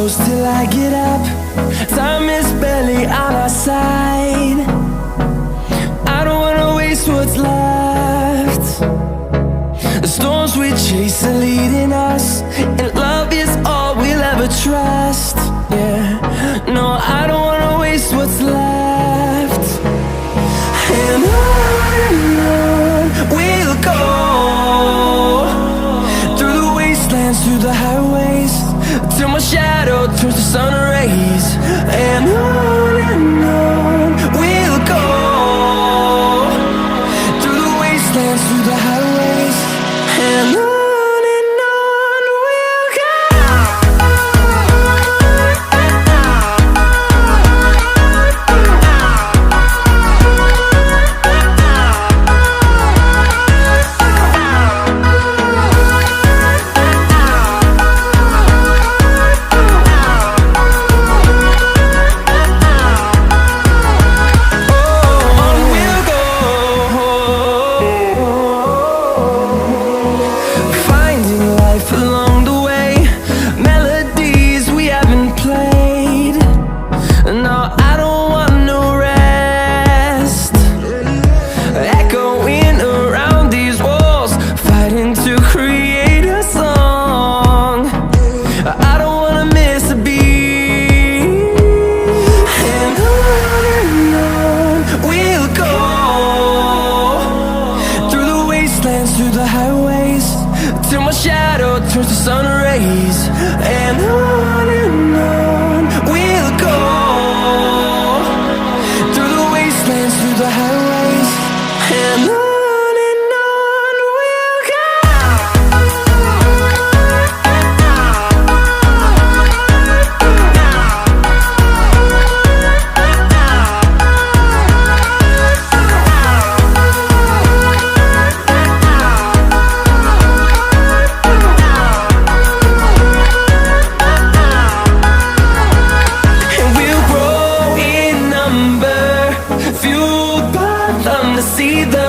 close till I get up. Time is barely on our side. I don't wanna waste what's left. The storms we chase are leading us, and love is all we'll ever trust. Yeah, no, I don't wanna waste what's left. And on we'll go, through the wastelands, through the highways, till my shadow turns to sun rays. And on we'll go, through the wastelands, through the highways, and on we'll go. Through the highways, till my shadow turns to sun rays. And on we'll go, through the wastelands, through the highways, and on we'll go. See the